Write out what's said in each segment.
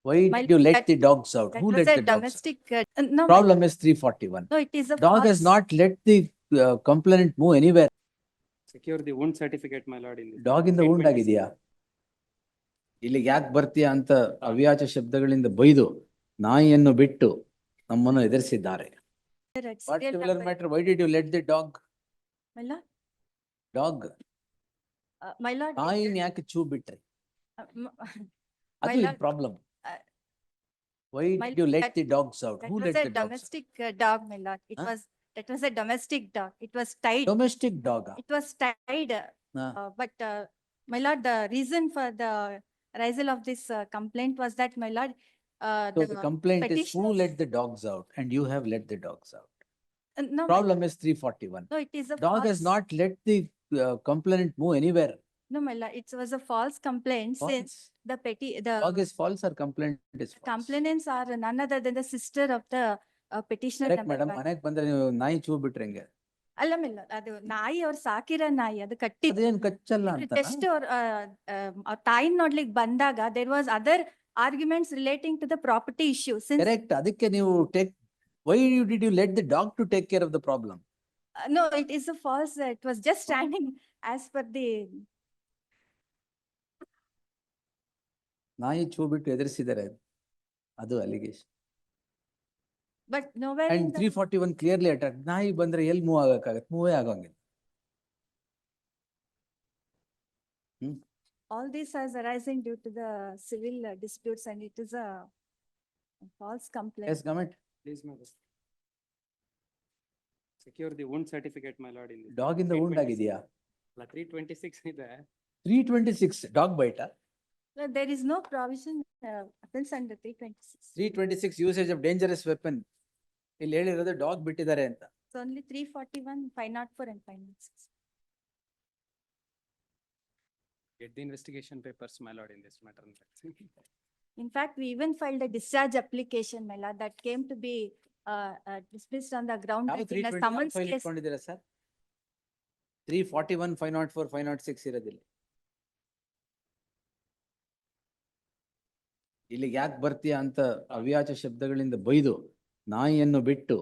Why My did you let that- the dogs out? That Who was let a the dogs out? domestic, no, Problem is 341. no, it is a Dog has false. not let the complainant move anywhere. Secure the wound certificate, my lord. In this Dog ಇಂದ wound ಆಗಿದೆಯಾ? ಇಲ್ಲಿಗೆ ಯಾಕೆ ಬರ್ತೀಯಾ ಅಂತ ಅವ್ಯಾಚ ಶಬ್ದಗಳಿಂದ ಬೈದು ನಾಯಿಯನ್ನು ಬಿಟ್ಟು ನಮ್ಮನ್ನು ಎದುರಿಸಿದ್ದಾರೆ. What serial similar number- matter? Why did you let the dog? My lord, Dog. my lord, ನಾಯಿನ ಯಾಕೆ ಚೂ ಬಿಟ್ರಿ? my ಅದು lord, problem. uh, Why my did you let that- the dogs out? that Who was let a the dogs out? domestic dog, my lord. Huh? That was a domestic dog. It was tied. Domestic dog. It was tied. But my lord, the reason for the arisal of this complaint was that, my lord, So the complaint is who petitioners- let the dogs out and you have let the dogs out. no, Problem is 341. no, it is a Dog has false- not let the complainant move anywhere. No, my lord, it was a false complaint since False. the Dog is false or complaint is false? complainants are none other than the sister of the petitioner. Correct, number madam. one. ಮನೆಗೆ ಬಂದ್ರೆ ನೀವು ನಾಯಿ ಚೂ ಬಿಟ್ರಂಗೆ. ಅಲ್ಲ ಮಿಲ್ಲ ಅದು ನಾಯಿ ಅವ್ರು ಸಾಕಿರೋ ನಾಯಿ ಅದು ಕಟ್ಟಿ ಅದೇನ್ ಕಚ್ಚಲ್ಲ ಅಂತ. ಟೆಸ್ಟ್ ಅವ್ರ ತಾಯಿನ ನೋಡ್ಲಿಕ್ಕೆ ಬಂದಾಗ there was other arguments relating to the property issue since correct. ಅದಕ್ಕೆ ನೀವು why did you let the dog to take care of the problem? no, it is a false, it was just standing as per the ನಾಯಿ ಚೂ ಬಿಟ್ಟು ಎದುರಿಸಿದ್ದಾರೆ. ಅದು allegation. but nowhere in And the 341 clearly attacked. ನಾಯಿ ಬಂದ್ರೆ ಎಲ್ಲಿ move ಆಗಕ್ಕಾಗತ್ತೆ? ಮೂವೇ ಆಗಂಗಿಲ್ಲ. all this has arising due to the civil disputes and it is a false complaint. Yes, government. Please, my lord. Secure the wound certificate, my lord. In this Dog ಇಂದ wound 326. ಆಗಿದೆಯಾ? ಅಲ್ಲ, 326 ಇದೆ. 326 dog bite. No, there is no provision offense under 326. 326 usage of dangerous weapon. ಇಲ್ಲಿ ಹೇಳಿರೋದು dog ಬಿಟ್ಟಿದ್ದಾರೆ ಅಂತ. It's only 341, 504 and 506. Get the investigation papers, my lord, in this matter. In fact, we even filed a discharge application, my lord, that came to be dismissed on the ground ಯಾವ that in a 321 summons file case. ಇಟ್ಕೊಂಡಿದ್ದೀರಾ sir? 341, 504, 506 ಇರೋದಿಲ್ಲ. ಇಲ್ಲಿಗೆ ಯಾಕೆ ಬರ್ತೀಯಾ ಅಂತ ಅವ್ಯಾಚ ಶಬ್ದಗಳಿಂದ ಬೈದು ನಾಯಿಯನ್ನು ಬಿಟ್ಟು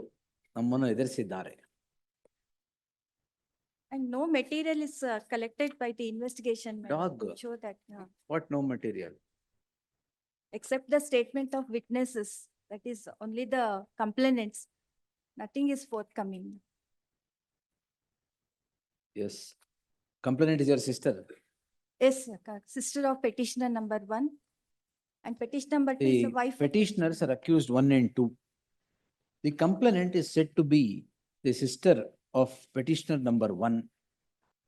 ನಮ್ಮನ್ನು ಎದುರಿಸಿದ್ದಾರೆ. And no material is collected by the investigation, my lord, Dog. to show that, What no material? except the statement of witnesses, that is only the complainants, nothing is forthcoming. Yes. Complainant is your sister. Yes, sister of petitioner number 1 and petitioner number 2 is the The wife. of petitioners are accused 1 and 2. The complainant is said to be the sister of petitioner number 1,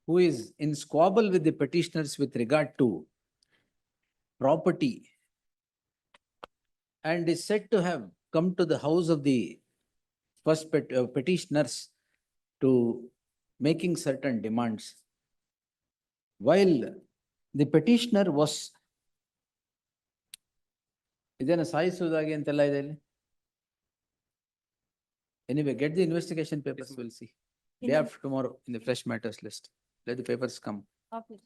who is in squabble with the petitioners with regard to property and is said to have come to the house of the first petitioners to making certain demands. While the petitioner was ಇದನ್ನ ಸಾಯಿಸುವುದಾಗಿ ಅಂತೆಲ್ಲ ಇದೆ ಇಲ್ಲಿ. Anyway, get the investigation papers, we'll see. In Day the- after tomorrow in the fresh matters list. Let the papers come. Okay.